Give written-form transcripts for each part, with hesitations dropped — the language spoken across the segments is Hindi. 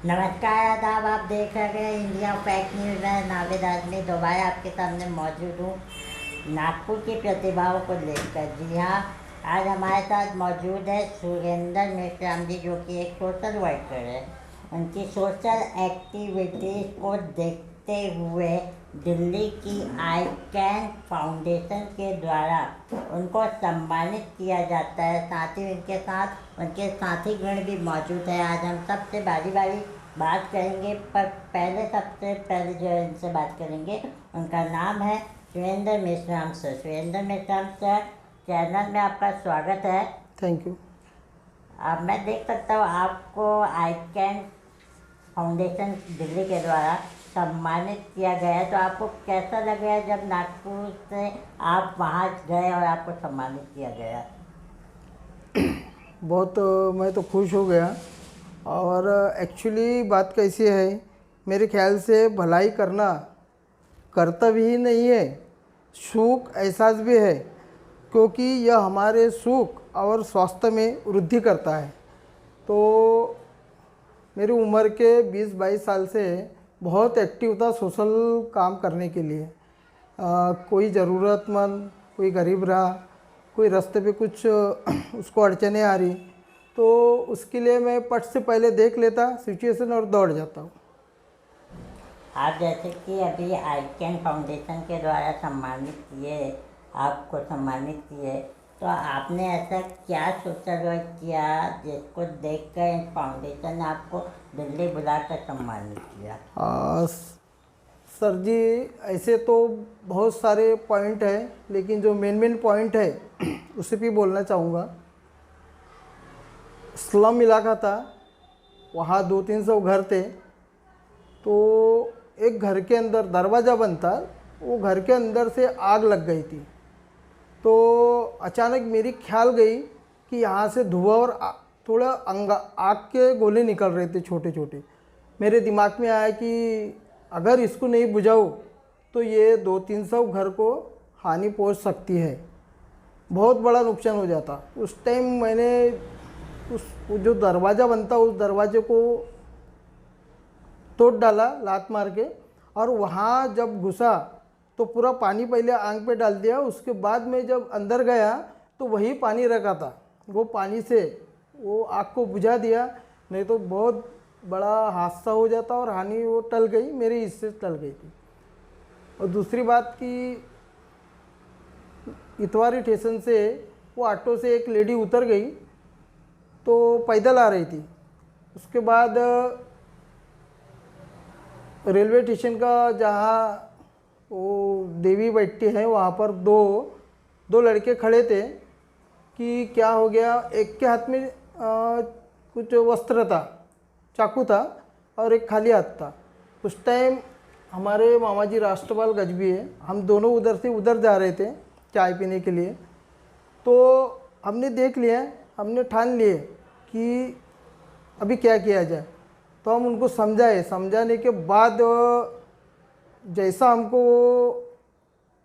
नमस्कार आदाब। आप देख रहे हैं इंडिया फैक्ट न्यूज़। मैं नावेद आजमी दोबारा आपके सामने मौजूद हूँ नागपुर की प्रतिभाओं को लेकर। जी हाँ, आज हमारे साथ मौजूद है सुरेंद्र मेश्राम जी, जो कि एक सोशल वर्कर है। उनकी सोशल एक्टिविटीज़ को देखते हुए दिल्ली की आई कैन फाउंडेशन के द्वारा उनको सम्मानित किया जाता है। साथ ही उनके साथ उनके साथीगण भी मौजूद है। आज हम सबसे बारी बारी बात करेंगे, पर सबसे पहले जो है इनसे बात करेंगे, उनका नाम है Surendra Meshram sir. Surendra Meshram sir, channel में आपका स्वागत है। Thank you. अब मैं देख सकता हूँ आपको आई कैन फाउंडेशन दिल्ली के द्वारा सम्मानित किया गया है, तो आपको कैसा लगा जब नागपुर से आप वहाँ गए और आपको सम्मानित किया गया? बहुत मैं तो खुश हो गया। और एक्चुअली बात कैसी है, मेरे ख्याल से भलाई करना कर्तव्य ही नहीं है, सुख एहसास भी है, क्योंकि यह हमारे सुख और स्वास्थ्य में वृद्धि करता है। तो मेरी उम्र के 20-22 साल से बहुत एक्टिव था सोशल काम करने के लिए। कोई ज़रूरतमंद, कोई गरीब रहा, कोई रास्ते पे कुछ उसको अड़चने आ रही, तो उसके लिए मैं पट से पहले देख लेता सिचुएशन और दौड़ जाता हूँ। आप जैसे कि अभी आई कैन फाउंडेशन के द्वारा आपको सम्मानित किए, तो आपने ऐसा क्या सोशल वर्क किया जिसको देखकर फाउंडेशन ने आपको दिल्ली बुलाकर सम्मानित किया? सर जी, ऐसे तो बहुत सारे पॉइंट है, लेकिन जो मेन पॉइंट है उसे भी बोलना चाहूँगा। स्लम इलाका था, वहाँ 200-300 घर थे। तो एक घर के अंदर दरवाज़ा बंद था, वो घर के अंदर से आग लग गई थी। तो अचानक मेरी ख्याल गई कि यहाँ से धुआं और थोड़ा आग के गोले निकल रहे थे छोटे छोटे। मेरे दिमाग में आया कि अगर इसको नहीं बुझाऊँ तो ये 200-300 घर को हानि पहुँच सकती है, बहुत बड़ा नुकसान हो जाता। उस टाइम मैंने वो जो दरवाज़ा बनता उस दरवाजे को तोड़ डाला लात मार के, और वहाँ जब घुसा तो पूरा पानी पहले आंख पे डाल दिया। उसके बाद में जब अंदर गया तो वही पानी रखा था, वो पानी से वो आग को बुझा दिया, नहीं तो बहुत बड़ा हादसा हो जाता और हानि वो टल गई, मेरी इससे टल गई थी। और दूसरी बात कि इतवारी स्टेशन से वो ऑटो से एक लेडी उतर गई, तो पैदल आ रही थी। उसके बाद रेलवे स्टेशन का जहाँ वो देवी बैठती है वहाँ पर दो लड़के खड़े थे कि क्या हो गया। एक के हाथ में कुछ वस्त्र था, चाकू था, और एक खाली हाथ था। उस टाइम हमारे मामा जी राष्ट्रपाल गजबी है, हम दोनों उधर से उधर जा रहे थे चाय पीने के लिए। तो हमने देख लिया, हमने ठान लिए कि अभी क्या किया जाए। तो हम उनको समझाने के बाद जैसा हमको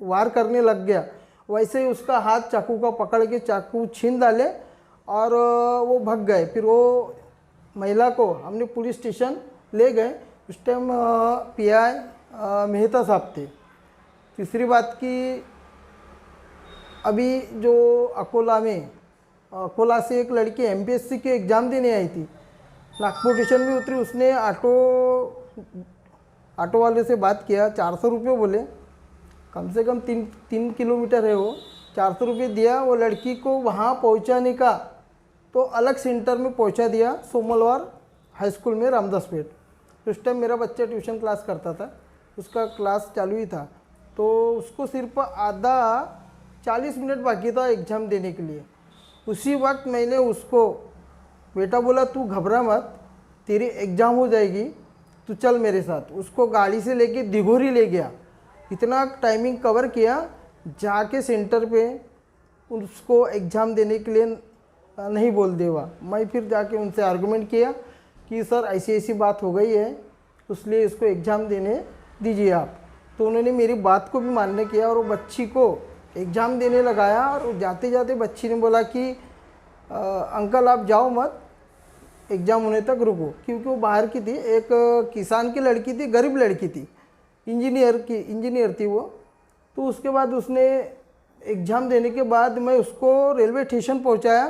वार करने लग गया, वैसे ही उसका हाथ चाकू का पकड़ के चाकू छीन डाले और वो भाग गए। फिर वो महिला को हमने पुलिस स्टेशन ले गए। उस टाइम पीआई मेहता साहब थे। तीसरी बात कि अभी जो अकोला से एक लड़की एमपीएससी के एग्ज़ाम देने आई थी, नागपुर स्टेशन में उतरी। उसने ऑटो वाले से बात किया, 400 रुपये बोले, कम से कम 3 किलोमीटर है वो, 400 रुपये दिया। वो लड़की को वहाँ पहुँचाने का तो अलग सेंटर में पहुँचा दिया, सोमलवार हाई स्कूल में, रामदासपेट। उस टाइम मेरा बच्चा ट्यूशन क्लास करता था, उसका क्लास चालू ही था। तो उसको सिर्फ आधा 40 मिनट बाकी था एग्ज़ाम देने के लिए। उसी वक्त मैंने उसको, बेटा बोला तू घबरा मत, तेरी एग्ज़ाम हो जाएगी, तू चल मेरे साथ। उसको गाड़ी से लेके दिघोरी ले गया, इतना टाइमिंग कवर किया, जाके सेंटर पे उसको एग्ज़ाम देने के लिए नहीं बोल देवा। मैं फिर जाके उनसे आर्गुमेंट किया कि सर ऐसी ऐसी बात हो गई है, इसलिए इसको एग्ज़ाम देने दीजिए आप। तो उन्होंने मेरी बात को भी मान्य किया और वो बच्ची को एग्ज़ाम देने लगाया। और जाते जाते बच्ची ने बोला कि अंकल आप जाओ मत, एग्ज़ाम होने तक रुको, क्योंकि वो बाहर की थी, एक किसान की लड़की थी, गरीब लड़की थी, इंजीनियर थी वो। तो उसके बाद उसने एग्ज़ाम देने के बाद मैं उसको रेलवे स्टेशन पहुंचाया,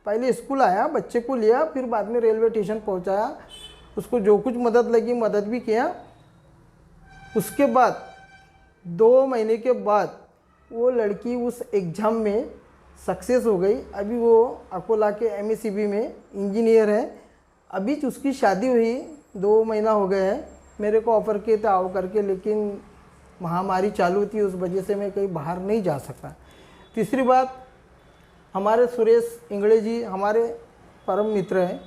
पहले स्कूल आया, बच्चे को लिया, फिर बाद में रेलवे स्टेशन पहुंचाया, उसको जो कुछ मदद लगी मदद भी किया। उसके बाद 2 महीने के बाद वो लड़की उस एग्ज़ाम में सक्सेस हो गई। अभी वो अकोला के एमएससीबी में इंजीनियर है। अभी उसकी शादी हुई, 2 महीना हो गए हैं। मेरे को ऑफ़र किए थे आओ करके, लेकिन महामारी चालू थी, उस वजह से मैं कहीं बाहर नहीं जा सका। तीसरी बात, हमारे सुरेश इंगड़े जी हमारे परम मित्र हैं,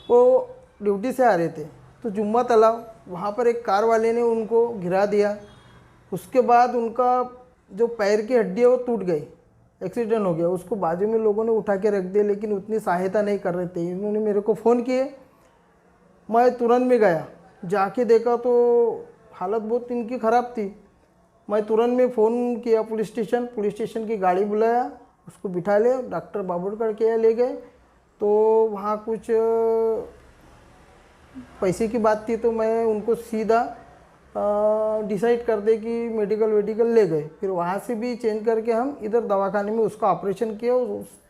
वो ड्यूटी से आ रहे थे, तो जुम्मा तालाब वहाँ पर एक कार वाले ने उनको गिरा दिया। उसके बाद उनका जो पैर की हड्डी है वो टूट गई, एक्सीडेंट हो गया। उसको बाजू में लोगों ने उठा के रख दिया, लेकिन उतनी सहायता नहीं कर रहे थे। इन्होंने मेरे को फ़ोन किए, मैं तुरंत में गया, जाके देखा तो हालत बहुत इनकी ख़राब थी। मैं तुरंत में फ़ोन किया पुलिस स्टेशन की गाड़ी बुलाया, उसको बिठा ले, डॉक्टर बाबुड़कर के यहाँ ले गए। तो वहाँ कुछ पैसे की बात थी, तो मैं उनको सीधा डिसाइड कर दे कि मेडिकल ले गए। फिर वहाँ से भी चेंज करके हम इधर दवाखाने में उसका ऑपरेशन किया,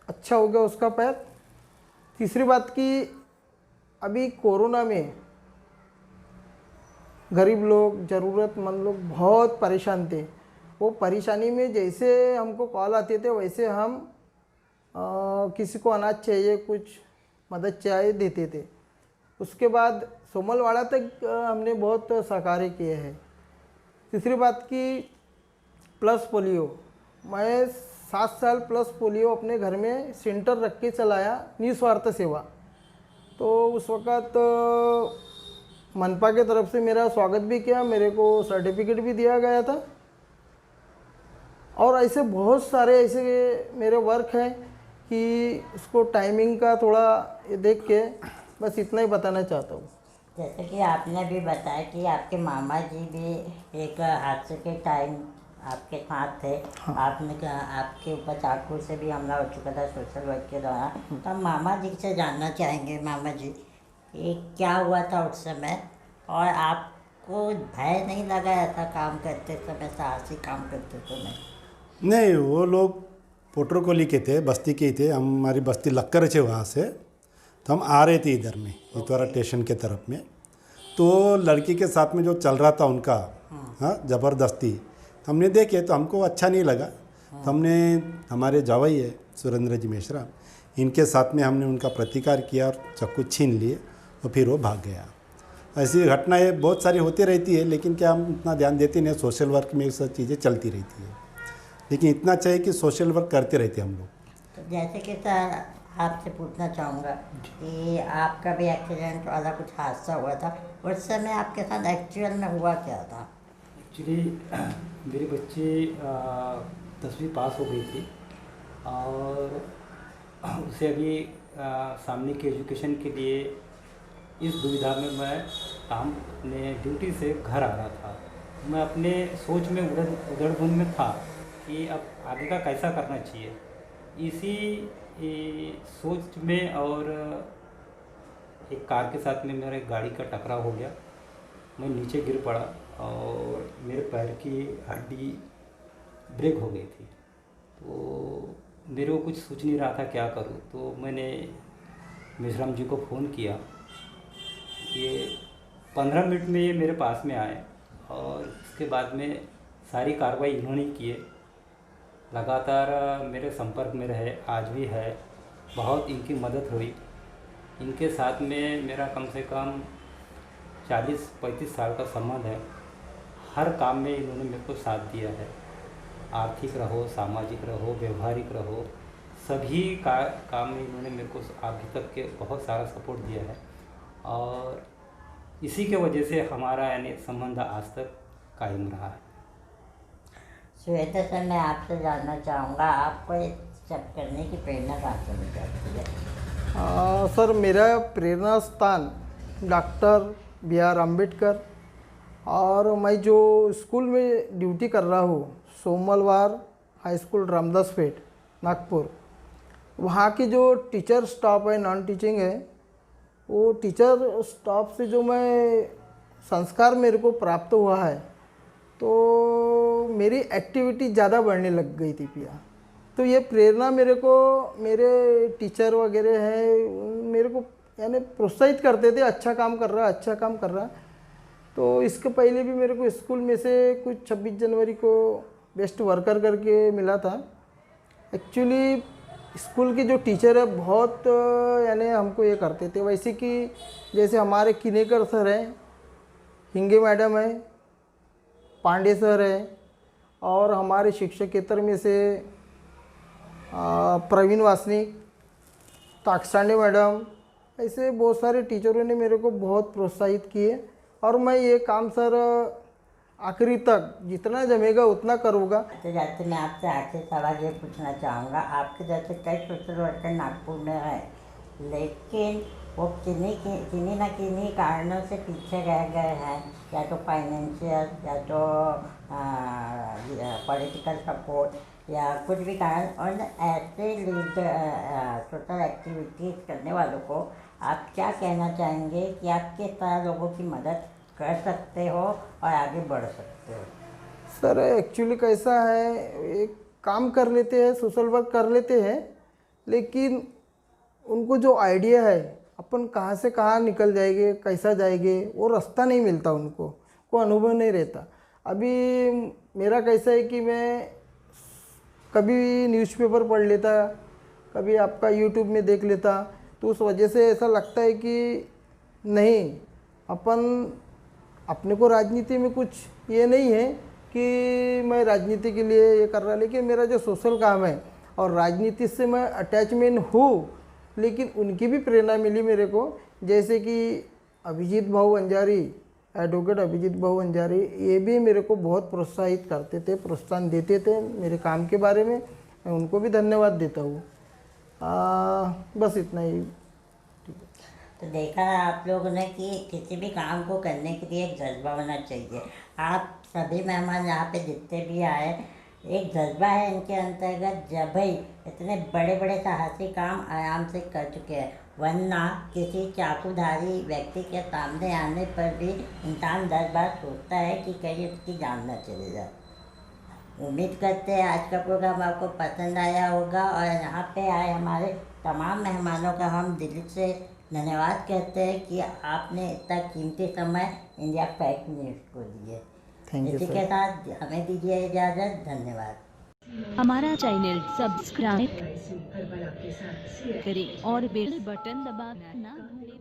अच्छा हो गया उसका पैर। तीसरी बात कि अभी कोरोना में गरीब लोग, ज़रूरतमंद लोग बहुत परेशान थे। वो परेशानी में जैसे हमको कॉल आते थे, वैसे हम किसी को अनाज चाहिए, कुछ मदद चाहिए, देते थे। उसके बाद सोमलवाड़ा तक हमने बहुत सहकार्य किए हैं। तीसरी बात की प्लस पोलियो, मैं 7 साल प्लस पोलियो अपने घर में सेंटर रख के चलाया, निस्वार्थ सेवा। तो उस वक़्त मनपा के तरफ से मेरा स्वागत भी किया, मेरे को सर्टिफिकेट भी दिया गया था। और ऐसे बहुत सारे ऐसे मेरे वर्क हैं कि उसको टाइमिंग का थोड़ा देख के बस इतना ही बताना चाहता हूँ। जैसे कि आपने भी बताया कि आपके मामा जी भी एक हादसे के टाइम आपके साथ थे। हाँ। आपने कहा आपके ऊपर चाकू से भी हमला हो चुका था सोशल वर्क के दौरान। तो हम मामा जी से जानना चाहेंगे, मामा जी कि क्या हुआ था उस समय, और आपको भय नहीं लगा ऐसा काम करते समय, साहसी काम करते समय? नहीं, वो लोग पोटरकोली के थे, बस्ती के ही थे। हमारी बस्ती लक्कर है वहाँ से, तो हम आ रहे थे इधर में इतवारा स्टेशन के तरफ में। तो लड़की के साथ में जो चल रहा था उनका, हाँ, ज़बरदस्ती हमने देखे तो हमको अच्छा नहीं लगा। तो हमने, हमारे जावई है सुरेंद्र जी मेश्राम, इनके साथ में हमने उनका प्रतिकार किया और चाकू छीन लिए और फिर वो भाग गया। ऐसी घटनाएं बहुत सारी होती रहती है, लेकिन क्या हम इतना ध्यान देते नहीं। सोशल वर्क में ये सब चीज़ें चलती रहती है, लेकिन इतना चाहिए कि सोशल वर्क करते रहते हम लोग। तो जैसे कि सर आपसे पूछना चाहूँगा कि आपका भी एक्सीडेंट वाला कुछ हादसा हुआ था, उस समय आपके साथ एक्चुअल में हुआ क्या था? एक्चुअली मेरी बच्ची 10वीं पास हो गई थी और उसे अभी सामने की एजुकेशन के लिए इस दुविधा में मैं काम अपने ड्यूटी से घर आ रहा था। मैं अपने सोच में उधड़-बुन में था कि अब आगे का कैसा करना चाहिए। इसी सोच में और एक कार के साथ में मेरे गाड़ी का टकराव हो गया। मैं नीचे गिर पड़ा और मेरे पैर की हड्डी ब्रेक हो गई थी। तो मेरे को कुछ सोच नहीं रहा था क्या करूं। तो मैंने मेश्राम जी को फ़ोन किया। ये 15 मिनट में ये मेरे पास में आए और उसके बाद में सारी कार्रवाई इन्होंने किए। लगातार मेरे संपर्क में रहे, आज भी है। बहुत इनकी मदद हुई। इनके साथ में मेरा कम से कम 40-35 साल का संबंध है। हर काम में इन्होंने मेरे को साथ दिया है। आर्थिक रहो, सामाजिक रहो, व्यवहारिक रहो, सभी काम में इन्होंने मेरे को अभी तक के बहुत सारा सपोर्ट दिया है। और इसी के वजह से हमारा यानी संबंध आज तक कायम रहा है। श्वेता सर, मैं आपसे जानना चाहूँगा आपको ये सब करने की प्रेरणा कहाँ से मिल जाती है? सर, मेरा प्रेरणा स्थान डॉक्टर B.R. अम्बेडकर, और मैं जो स्कूल में ड्यूटी कर रहा हूँ सोमलवार हाई स्कूल वो टीचर स्टाफ से जो मैं संस्कार मेरे को प्राप्त हुआ है, तो मेरी एक्टिविटी ज़्यादा बढ़ने लग गई थी पिया। तो ये प्रेरणा मेरे को मेरे टीचर वगैरह हैं मेरे को यानी प्रोत्साहित करते थे, अच्छा काम कर रहा, अच्छा काम कर रहा। तो इसके पहले भी मेरे को स्कूल में से कुछ 26 जनवरी को बेस्ट वर्कर करके मिला था। एक्चुअली स्कूल के जो टीचर है बहुत यानी हमको ये करते थे, वैसे कि जैसे हमारे किनेकर सर हैं, हिंगे मैडम है, पांडे सर है, और हमारे शिक्षकेतर में से प्रवीण वासनिक, ताकसांडे मैडम, ऐसे बहुत सारे टीचरों ने मेरे को बहुत प्रोत्साहित किए। और मैं ये काम सर आखिरी तक जितना जमेगा उतना करूँगा। तो जैसे मैं आपसे आखिरी सवाल ये पूछना चाहूँगा, आपके जैसे कई सोशल वर्कर नागपुर में है, लेकिन वो किन्हीं ना किन्हीं कारणों से पीछे रह गए हैं, या तो फाइनेंशियल, या तो पॉलिटिकल सपोर्ट, या कुछ भी कारण। और ऐसे सोशल एक्टिविटीज़ करने वालों को आप क्या कहना चाहेंगे कि आप किस तरह लोगों की मदद कर सकते हो और आगे बढ़ सकते हो? सर एक्चुअली कैसा है, एक काम कर लेते हैं, सोशल वर्क कर लेते हैं, लेकिन उनको जो आइडिया है अपन कहाँ से कहाँ निकल जाएंगे, कैसा जाएंगे, वो रास्ता नहीं मिलता उनको, को अनुभव नहीं रहता। अभी मेरा कैसा है कि मैं कभी न्यूज़पेपर पढ़ लेता, कभी आपका यूट्यूब में देख लेता, तो उस वजह से ऐसा लगता है कि नहीं, अपन अपने को राजनीति में कुछ ये नहीं है कि मैं राजनीति के लिए ये कर रहा, लेकिन मेरा जो सोशल काम है और राजनीति से मैं अटैचमेंट हूँ, लेकिन उनकी भी प्रेरणा मिली मेरे को। जैसे कि अभिजीत भाऊ अंजारी, एडवोकेट अभिजीत भाऊ अंजारी, ये भी मेरे को बहुत प्रोत्साहित करते थे, प्रोत्साहन देते थे मेरे काम के बारे में। मैं उनको भी धन्यवाद देता हूँ। बस इतना ही। तो देखा है आप लोगों ने कि किसी भी काम को करने के लिए एक जज्बा होना चाहिए। आप सभी मेहमान यहाँ पे जितने भी आए, एक जज्बा है इनके अंतर्गत, जब भाई इतने बड़े बड़े साहसी काम आराम से कर चुके हैं, वरना किसी चाकूधारी व्यक्ति के सामने आने पर भी इंसान 10 बार सोचता है कि कहीं उसकी जान न चले जाए। उम्मीद करते हैं आज का प्रोग्राम आपको पसंद आया होगा, और यहाँ पे आए हमारे तमाम मेहमानों का हम दिल से धन्यवाद कहते हैं कि आपने इतना कीमती समय इंडिया फैक्ट न्यूज़ को दिए। थैंक यू इसी सर। के साथ हमें दीजिए इजाज़त। धन्यवाद। हमारा चैनल सब्सक्राइब करें और बेल बटन दबाना ना भूलें।